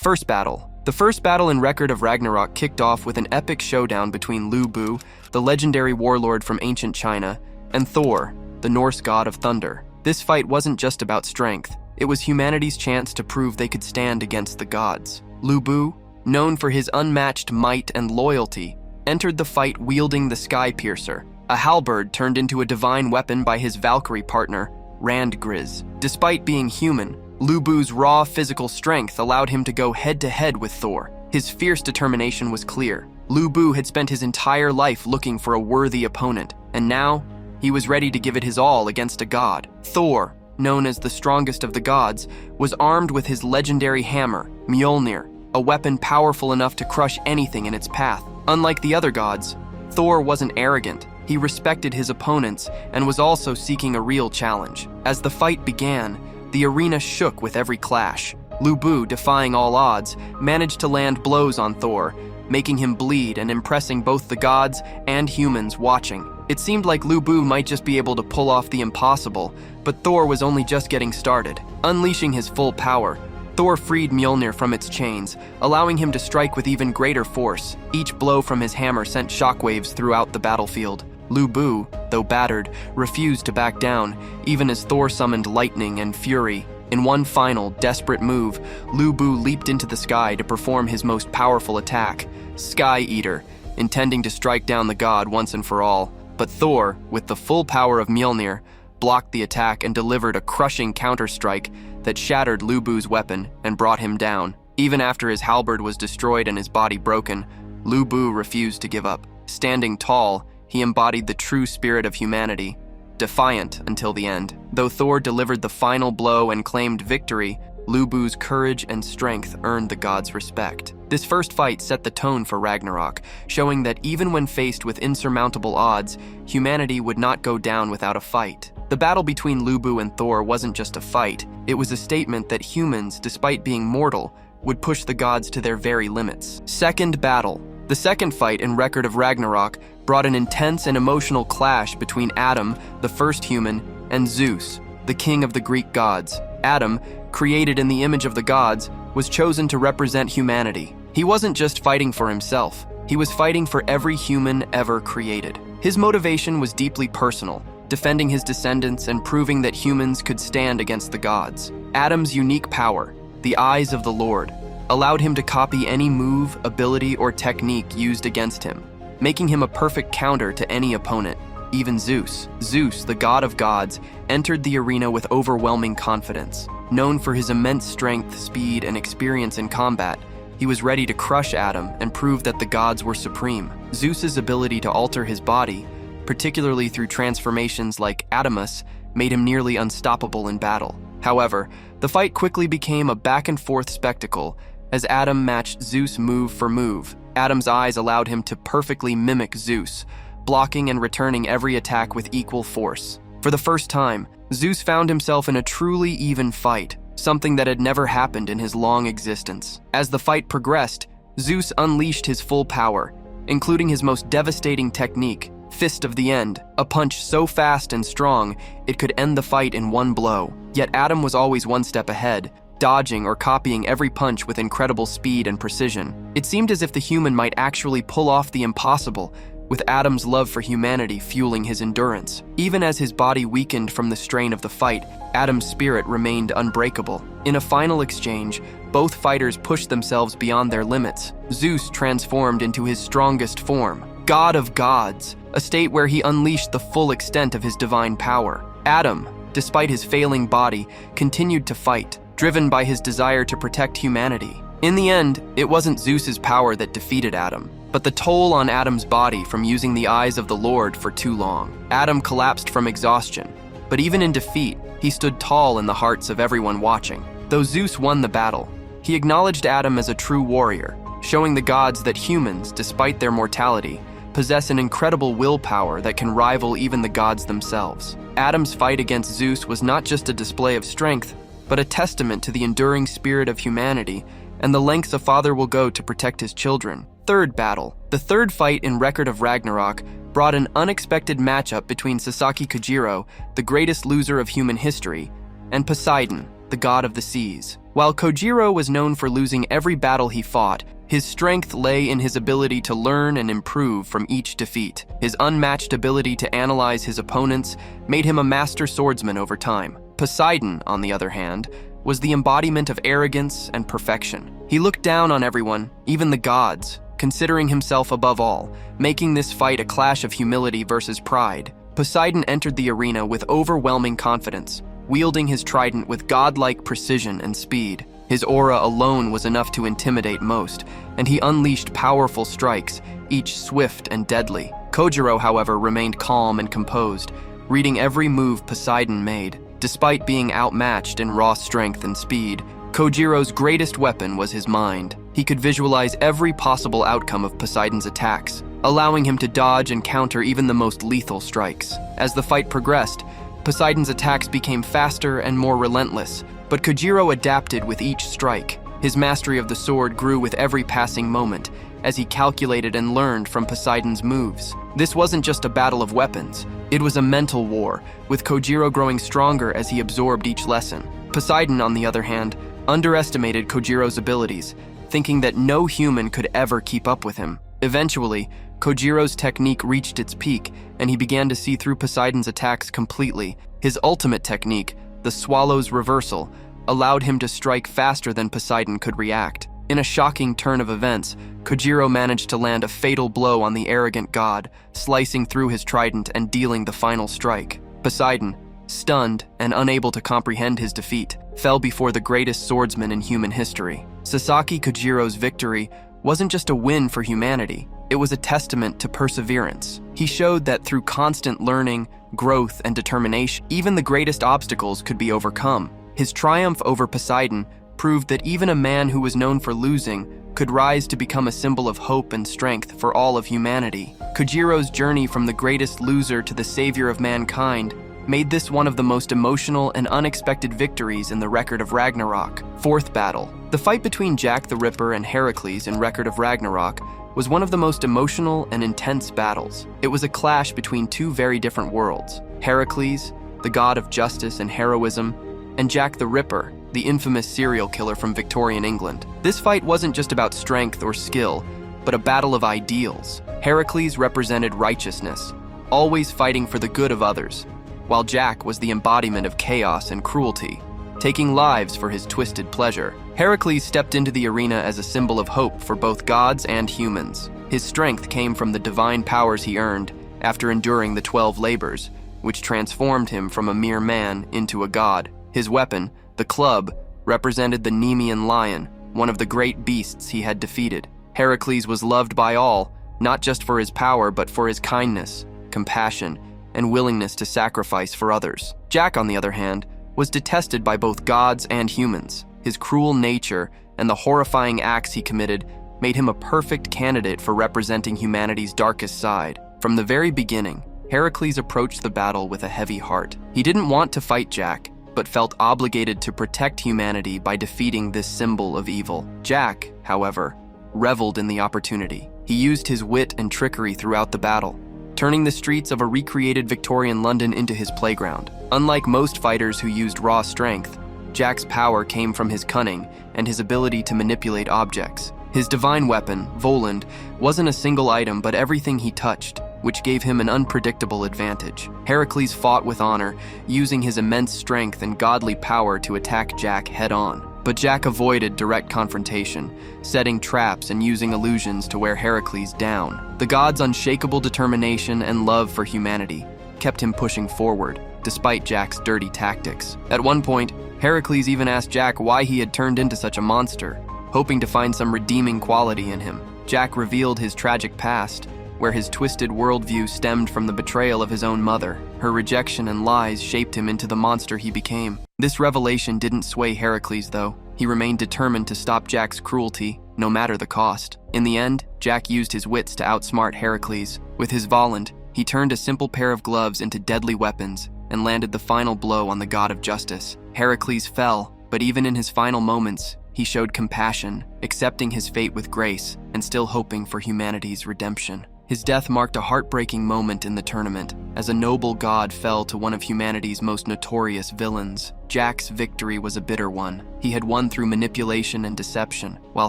First battle. The first battle in Record of Ragnarok kicked off with an epic showdown between Lu Bu, the legendary warlord from ancient China, and Thor, the Norse god of thunder. This fight wasn't just about strength, it was humanity's chance to prove they could stand against the gods. Lu Bu, known for his unmatched might and loyalty, entered the fight wielding the Sky Piercer, a halberd turned into a divine weapon by his Valkyrie partner, Randgriz. Despite being human, Lu Bu's raw physical strength allowed him to go head-to-head with Thor. His fierce determination was clear. Lu Bu had spent his entire life looking for a worthy opponent, and now he was ready to give it his all against a god. Thor, known as the strongest of the gods, was armed with his legendary hammer, Mjolnir, a weapon powerful enough to crush anything in its path. Unlike the other gods, Thor wasn't arrogant. He respected his opponents and was also seeking a real challenge. As the fight began, the arena shook with every clash. Lu Bu, defying all odds, managed to land blows on Thor, making him bleed and impressing both the gods and humans watching. It seemed like Lu Bu might just be able to pull off the impossible, but Thor was only just getting started. Unleashing his full power, Thor freed Mjolnir from its chains, allowing him to strike with even greater force. Each blow from his hammer sent shockwaves throughout the battlefield. Lu Bu, though battered, refused to back down, even as Thor summoned lightning and fury. In one final, desperate move, Lu Bu leaped into the sky to perform his most powerful attack, Sky Eater, intending to strike down the god once and for all. But Thor, with the full power of Mjolnir, blocked the attack and delivered a crushing counter-strike that shattered Lu Bu's weapon and brought him down. Even after his halberd was destroyed and his body broken, Lu Bu refused to give up. Standing tall, he embodied the true spirit of humanity, defiant until the end. Though Thor delivered the final blow and claimed victory, Lu Bu's courage and strength earned the gods' respect. This first fight set the tone for Ragnarok, showing that even when faced with insurmountable odds, humanity would not go down without a fight. The battle between Lu Bu and Thor wasn't just a fight, it was a statement that humans, despite being mortal, would push the gods to their very limits. Second battle. The second fight in Record of Ragnarok brought an intense and emotional clash between Adam, the first human, and Zeus, the king of the Greek gods. Adam, created in the image of the gods, was chosen to represent humanity. He wasn't just fighting for himself, he was fighting for every human ever created. His motivation was deeply personal, defending his descendants and proving that humans could stand against the gods. Adam's unique power, the eyes of the Lord, allowed him to copy any move, ability, or technique used against him, making him a perfect counter to any opponent, even Zeus. Zeus, the god of gods, entered the arena with overwhelming confidence. Known for his immense strength, speed, and experience in combat, he was ready to crush Adam and prove that the gods were supreme. Zeus's ability to alter his body, particularly through transformations like Adamus, made him nearly unstoppable in battle. However, the fight quickly became a back-and-forth spectacle as Adam matched Zeus move for move. Adam's eyes allowed him to perfectly mimic Zeus, blocking and returning every attack with equal force. For the first time, Zeus found himself in a truly even fight, something that had never happened in his long existence. As the fight progressed, Zeus unleashed his full power, including his most devastating technique, Fist of the End, a punch so fast and strong it could end the fight in one blow. Yet Adam was always one step ahead, dodging or copying every punch with incredible speed and precision. It seemed as if the human might actually pull off the impossible, with Adam's love for humanity fueling his endurance. Even as his body weakened from the strain of the fight, Adam's spirit remained unbreakable. In a final exchange, both fighters pushed themselves beyond their limits. Zeus transformed into his strongest form, God of Gods, a state where he unleashed the full extent of his divine power. Adam, despite his failing body, continued to fight, driven by his desire to protect humanity. In the end, it wasn't Zeus's power that defeated Adam, but the toll on Adam's body from using the eyes of the Lord for too long. Adam collapsed from exhaustion, but even in defeat, he stood tall in the hearts of everyone watching. Though Zeus won the battle, he acknowledged Adam as a true warrior, showing the gods that humans, despite their mortality, possess an incredible willpower that can rival even the gods themselves. Adam's fight against Zeus was not just a display of strength, but a testament to the enduring spirit of humanity and the lengths a father will go to protect his children. Third battle. The third fight in Record of Ragnarok brought an unexpected matchup between Sasaki Kojiro, the greatest loser of human history, and Poseidon, the god of the seas. While Kojiro was known for losing every battle he fought, his strength lay in his ability to learn and improve from each defeat. His unmatched ability to analyze his opponents made him a master swordsman over time. Poseidon, on the other hand, was the embodiment of arrogance and perfection. He looked down on everyone, even the gods, considering himself above all, making this fight a clash of humility versus pride. Poseidon entered the arena with overwhelming confidence, wielding his trident with godlike precision and speed. His aura alone was enough to intimidate most, and he unleashed powerful strikes, each swift and deadly. Kojiro, however, remained calm and composed, reading every move Poseidon made. Despite being outmatched in raw strength and speed, Kojiro's greatest weapon was his mind. He could visualize every possible outcome of Poseidon's attacks, allowing him to dodge and counter even the most lethal strikes. As the fight progressed, Poseidon's attacks became faster and more relentless, but Kojiro adapted with each strike. His mastery of the sword grew with every passing moment, as he calculated and learned from Poseidon's moves. This wasn't just a battle of weapons, it was a mental war, with Kojiro growing stronger as he absorbed each lesson. Poseidon, on the other hand, underestimated Kojiro's abilities, thinking that no human could ever keep up with him. Eventually, Kojiro's technique reached its peak, and he began to see through Poseidon's attacks completely. His ultimate technique, the swallow's reversal, allowed him to strike faster than Poseidon could react. In a shocking turn of events, Kojiro managed to land a fatal blow on the arrogant god, slicing through his trident and dealing the final strike. Poseidon, stunned and unable to comprehend his defeat, fell before the greatest swordsman in human history. Sasaki Kojiro's victory wasn't just a win for humanity, it was a testament to perseverance. He showed that through constant learning, growth, and determination, even the greatest obstacles could be overcome. His triumph over Poseidon proved that even a man who was known for losing could rise to become a symbol of hope and strength for all of humanity. Kojiro's journey from the greatest loser to the savior of mankind made this one of the most emotional and unexpected victories in the record of Ragnarok. Fourth battle. The fight between Jack the Ripper and Heracles in Record of Ragnarok was one of the most emotional and intense battles. It was a clash between two very different worlds: Heracles, the god of justice and heroism, and Jack the Ripper, the infamous serial killer from Victorian England. This fight wasn't just about strength or skill, but a battle of ideals. Heracles represented righteousness, always fighting for the good of others, while Jack was the embodiment of chaos and cruelty, taking lives for his twisted pleasure. Heracles stepped into the arena as a symbol of hope for both gods and humans. His strength came from the divine powers he earned after enduring the 12 labors, which transformed him from a mere man into a god. His weapon, the club, represented the Nemean lion, one of the great beasts he had defeated. Heracles was loved by all, not just for his power, but for his kindness, compassion, and willingness to sacrifice for others. Jack, on the other hand, was detested by both gods and humans. His cruel nature and the horrifying acts he committed made him a perfect candidate for representing humanity's darkest side. From the very beginning, Heracles approached the battle with a heavy heart. He didn't want to fight Jack, but felt obligated to protect humanity by defeating this symbol of evil. Jack, however, reveled in the opportunity. He used his wit and trickery throughout the battle, turning the streets of a recreated Victorian London into his playground. Unlike most fighters who used raw strength, Jack's power came from his cunning and his ability to manipulate objects. His divine weapon, Voland, wasn't a single item but everything he touched, which gave him an unpredictable advantage. Heracles fought with honor, using his immense strength and godly power to attack Jack head-on. But Jack avoided direct confrontation, setting traps and using illusions to wear Heracles down. The god's unshakable determination and love for humanity kept him pushing forward, despite Jack's dirty tactics. At one point, Heracles even asked Jack why he had turned into such a monster, hoping to find some redeeming quality in him. Jack revealed his tragic past, where his twisted worldview stemmed from the betrayal of his own mother. Her rejection and lies shaped him into the monster he became. This revelation didn't sway Heracles, though. He remained determined to stop Jack's cruelty, no matter the cost. In the end, Jack used his wits to outsmart Heracles. With his Voland, he turned a simple pair of gloves into deadly weapons and landed the final blow on the god of justice. Heracles fell, but even in his final moments, he showed compassion, accepting his fate with grace and still hoping for humanity's redemption. His death marked a heartbreaking moment in the tournament, as a noble god fell to one of humanity's most notorious villains. Jack's victory was a bitter one. He had won through manipulation and deception, while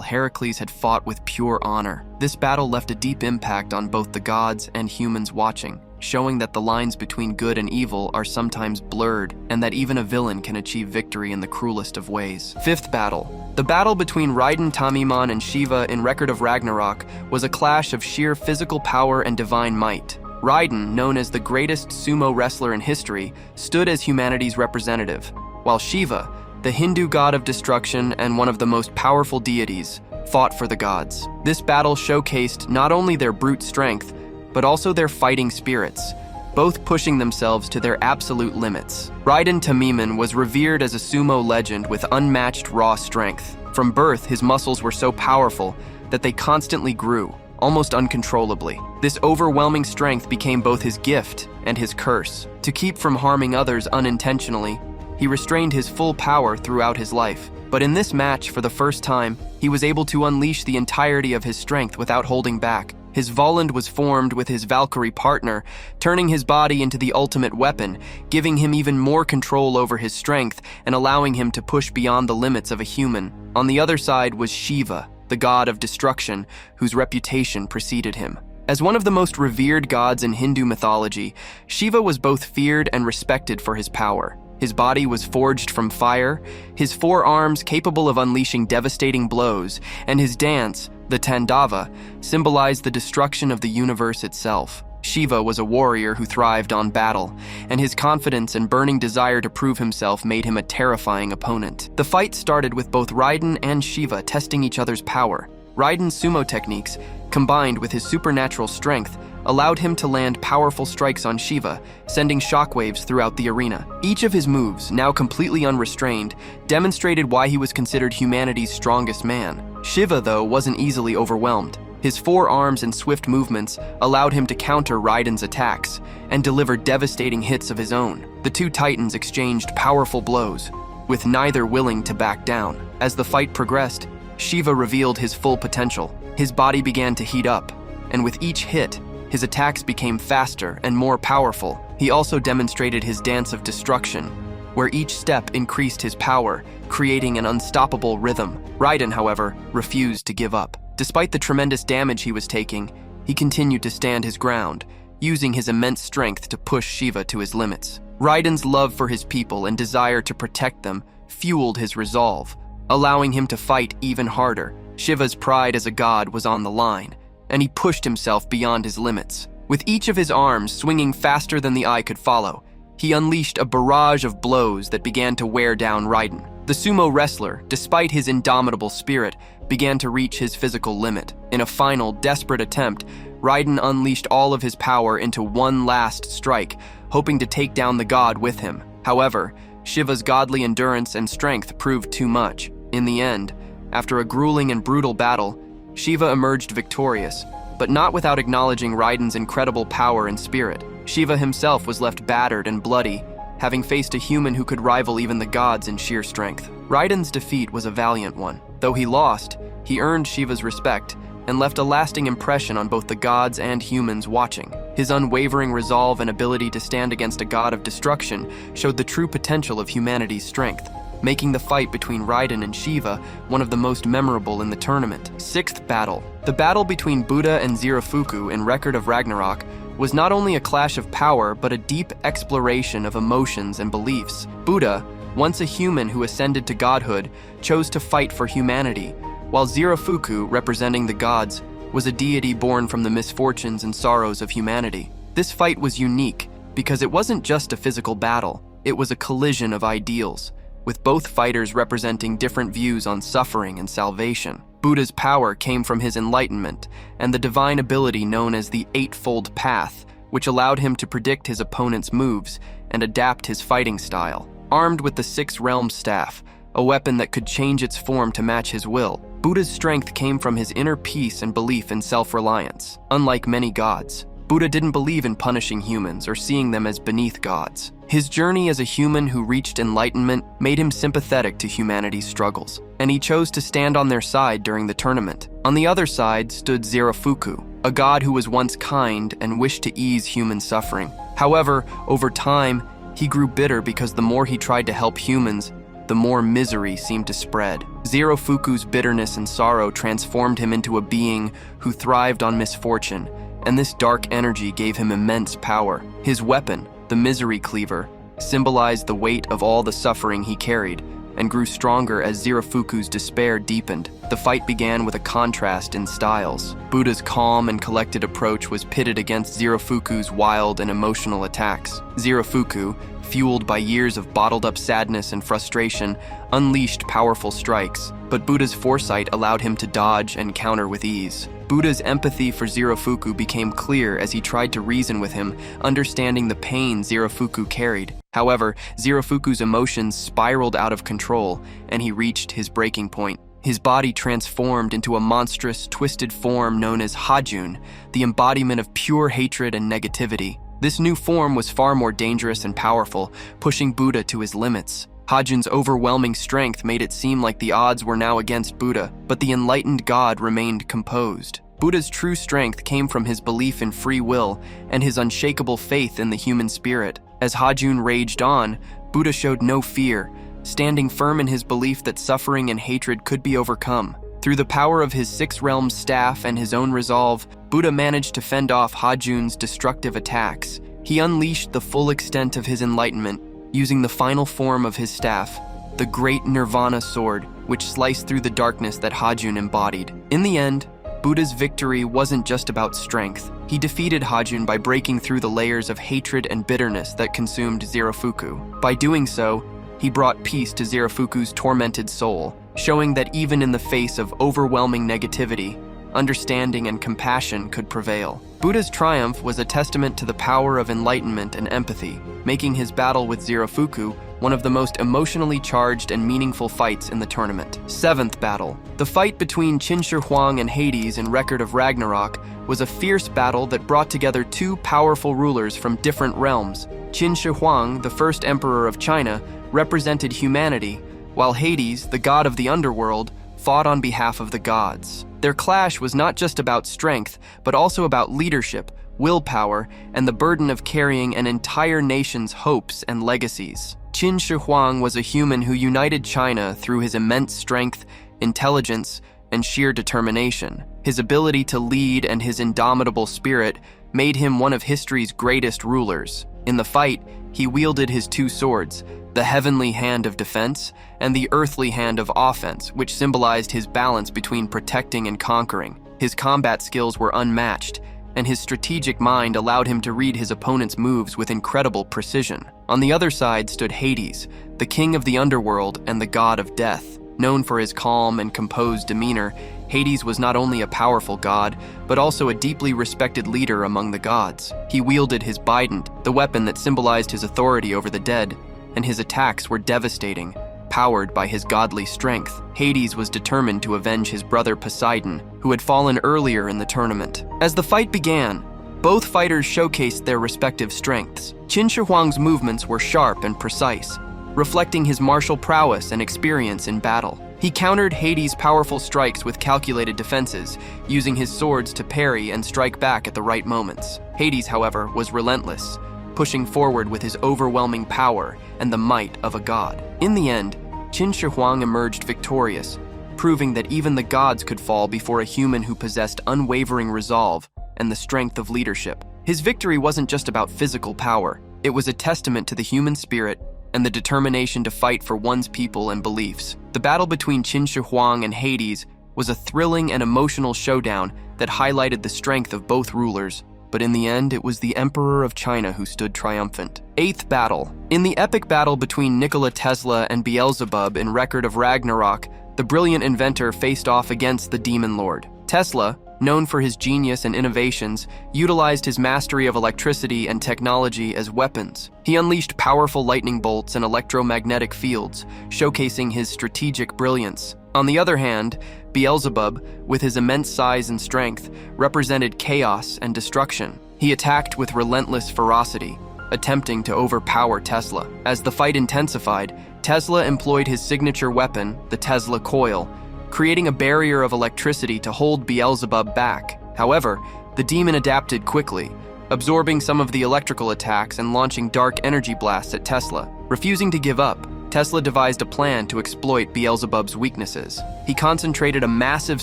Heracles had fought with pure honor. This battle left a deep impact on both the gods and humans watching, showing that the lines between good and evil are sometimes blurred, and that even a villain can achieve victory in the cruelest of ways. Fifth battle. The battle between Raiden Tamimon and Shiva in Record of Ragnarok was a clash of sheer physical power and divine might. Raiden, known as the greatest sumo wrestler in history, stood as humanity's representative, while Shiva, the Hindu god of destruction and one of the most powerful deities, fought for the gods. This battle showcased not only their brute strength, but also their fighting spirits, both pushing themselves to their absolute limits. Raiden Tamimon was revered as a sumo legend with unmatched raw strength. From birth, his muscles were so powerful that they constantly grew, almost uncontrollably. This overwhelming strength became both his gift and his curse. To keep from harming others unintentionally, he restrained his full power throughout his life. But in this match, for the first time, he was able to unleash the entirety of his strength without holding back. His Voland was formed with his Valkyrie partner, turning his body into the ultimate weapon, giving him even more control over his strength and allowing him to push beyond the limits of a human. On the other side was Shiva, the god of destruction, whose reputation preceded him. As one of the most revered gods in Hindu mythology, Shiva was both feared and respected for his power. His body was forged from fire, his 4 arms capable of unleashing devastating blows, and his dance, the Tandava, symbolized the destruction of the universe itself. Shiva was a warrior who thrived on battle, and his confidence and burning desire to prove himself made him a terrifying opponent. The fight started with both Raiden and Shiva testing each other's power. Raiden's sumo techniques, combined with his supernatural strength, allowed him to land powerful strikes on Shiva, sending shockwaves throughout the arena. Each of his moves, now completely unrestrained, demonstrated why he was considered humanity's strongest man. Shiva, though, wasn't easily overwhelmed. His 4 arms and swift movements allowed him to counter Raiden's attacks and deliver devastating hits of his own. The two titans exchanged powerful blows, with neither willing to back down. As the fight progressed, Shiva revealed his full potential. His body began to heat up, and with each hit, his attacks became faster and more powerful. He also demonstrated his dance of destruction, where each step increased his power, creating an unstoppable rhythm. Raiden, however, refused to give up. Despite the tremendous damage he was taking, he continued to stand his ground, using his immense strength to push Shiva to his limits. Raiden's love for his people and desire to protect them fueled his resolve, allowing him to fight even harder. Shiva's pride as a god was on the line, and he pushed himself beyond his limits. With each of his arms swinging faster than the eye could follow, he unleashed a barrage of blows that began to wear down Raiden. The sumo wrestler, despite his indomitable spirit, began to reach his physical limit. In a final, desperate attempt, Raiden unleashed all of his power into one last strike, hoping to take down the god with him. However, Shiva's godly endurance and strength proved too much. In the end, after a grueling and brutal battle, Shiva emerged victorious, but not without acknowledging Raiden's incredible power and spirit. Shiva himself was left battered and bloody, having faced a human who could rival even the gods in sheer strength. Raiden's defeat was a valiant one. Though he lost, he earned Shiva's respect and left a lasting impression on both the gods and humans watching. His unwavering resolve and ability to stand against a god of destruction showed the true potential of humanity's strength, making the fight between Raiden and Shiva one of the most memorable in the tournament. Sixth battle. The battle between Buddha and Zirafuku in Record of Ragnarok was not only a clash of power, but a deep exploration of emotions and beliefs. Buddha, once a human who ascended to godhood, chose to fight for humanity, while Zirafuku, representing the gods, was a deity born from the misfortunes and sorrows of humanity. This fight was unique because it wasn't just a physical battle, it was a collision of ideals, with both fighters representing different views on suffering and salvation. Buddha's power came from his enlightenment and the divine ability known as the Eightfold Path, which allowed him to predict his opponent's moves and adapt his fighting style. Armed with the Six Realms Staff, a weapon that could change its form to match his will, Buddha's strength came from his inner peace and belief in self-reliance. Unlike many gods, Buddha didn't believe in punishing humans or seeing them as beneath gods. His journey as a human who reached enlightenment made him sympathetic to humanity's struggles, and he chose to stand on their side during the tournament. On the other side stood Zirafuku, a god who was once kind and wished to ease human suffering. However, over time, he grew bitter because the more he tried to help humans, the more misery seemed to spread. Zerofuku's bitterness and sorrow transformed him into a being who thrived on misfortune, and this dark energy gave him immense power. His weapon, the Misery Cleaver, symbolized the weight of all the suffering he carried, and grew stronger as Zerofuku's despair deepened. The fight began with a contrast in styles. Buddha's calm and collected approach was pitted against Zerofuku's wild and emotional attacks. Zerofuku, fueled by years of bottled-up sadness and frustration, unleashed powerful strikes, but Buddha's foresight allowed him to dodge and counter with ease. Buddha's empathy for Zerofuku became clear as he tried to reason with him, understanding the pain Zerofuku carried. However, Zerofuku's emotions spiraled out of control, and he reached his breaking point. His body transformed into a monstrous, twisted form known as Hajun, the embodiment of pure hatred and negativity. This new form was far more dangerous and powerful, pushing Buddha to his limits. Hajun's overwhelming strength made it seem like the odds were now against Buddha, but the enlightened god remained composed. Buddha's true strength came from his belief in free will and his unshakable faith in the human spirit. As Hajun raged on, Buddha showed no fear, standing firm in his belief that suffering and hatred could be overcome. Through the power of his Six Realms staff and his own resolve, Buddha managed to fend off Hajun's destructive attacks. He unleashed the full extent of his enlightenment, using the final form of his staff, the Great Nirvana Sword, which sliced through the darkness that Hajun embodied. In the end, Buddha's victory wasn't just about strength. He defeated Hajun by breaking through the layers of hatred and bitterness that consumed Zerofuku. By doing so, he brought peace to Zerofuku's tormented soul, showing that even in the face of overwhelming negativity, understanding and compassion could prevail. Buddha's triumph was a testament to the power of enlightenment and empathy, making his battle with Zerofuku one of the most emotionally charged and meaningful fights in the tournament. Seventh battle. The fight between Qin Shi Huang and Hades in Record of Ragnarok was a fierce battle that brought together two powerful rulers from different realms. Qin Shi Huang, the first emperor of China, represented humanity, while Hades, the god of the underworld, fought on behalf of the gods. Their clash was not just about strength, but also about leadership, willpower, and the burden of carrying an entire nation's hopes and legacies. Qin Shi Huang was a human who united China through his immense strength, intelligence, and sheer determination. His ability to lead and his indomitable spirit made him one of history's greatest rulers. In the fight, he wielded his two swords, the heavenly hand of defense and the earthly hand of offense, which symbolized his balance between protecting and conquering. His combat skills were unmatched, and his strategic mind allowed him to read his opponent's moves with incredible precision. On the other side stood Hades, the king of the underworld and the god of death. Known for his calm and composed demeanor, Hades was not only a powerful god, but also a deeply respected leader among the gods. He wielded his bident, the weapon that symbolized his authority over the dead, and his attacks were devastating, powered by his godly strength. Hades was determined to avenge his brother Poseidon, who had fallen earlier in the tournament. As the fight began, both fighters showcased their respective strengths. Qin Shi Huang's movements were sharp and precise, reflecting his martial prowess and experience in battle. He countered Hades' powerful strikes with calculated defenses, using his swords to parry and strike back at the right moments. Hades, however, was relentless, pushing forward with his overwhelming power and the might of a god. In the end, Qin Shi Huang emerged victorious, proving that even the gods could fall before a human who possessed unwavering resolve and the strength of leadership. His victory wasn't just about physical power, it was a testament to the human spirit and the determination to fight for one's people and beliefs. The battle between Qin Shi Huang and Hades was a thrilling and emotional showdown that highlighted the strength of both rulers, but in the end, it was the Emperor of China who stood triumphant. Eighth battle. In the epic battle between Nikola Tesla and Beelzebub in Record of Ragnarok, the brilliant inventor faced off against the demon lord. Tesla, known for his genius and innovations, utilized his mastery of electricity and technology as weapons. He unleashed powerful lightning bolts and electromagnetic fields, showcasing his strategic brilliance. On the other hand, Beelzebub, with his immense size and strength, represented chaos and destruction. He attacked with relentless ferocity, attempting to overpower Tesla. As the fight intensified, Tesla employed his signature weapon, the Tesla coil, creating a barrier of electricity to hold Beelzebub back. However, The demon adapted quickly, absorbing some of the electrical attacks and launching dark energy blasts at Tesla. Refusing to give up, Tesla devised a plan to exploit Beelzebub's weaknesses. He concentrated a massive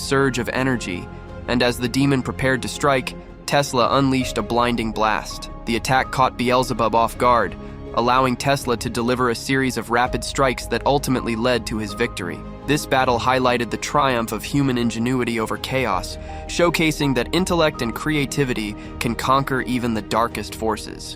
surge of energy, and as the demon prepared to strike, Tesla unleashed a blinding blast. The attack caught Beelzebub off guard, allowing Tesla to deliver a series of rapid strikes that ultimately led to his victory. This battle highlighted the triumph of human ingenuity over chaos, showcasing that intellect and creativity can conquer even the darkest forces.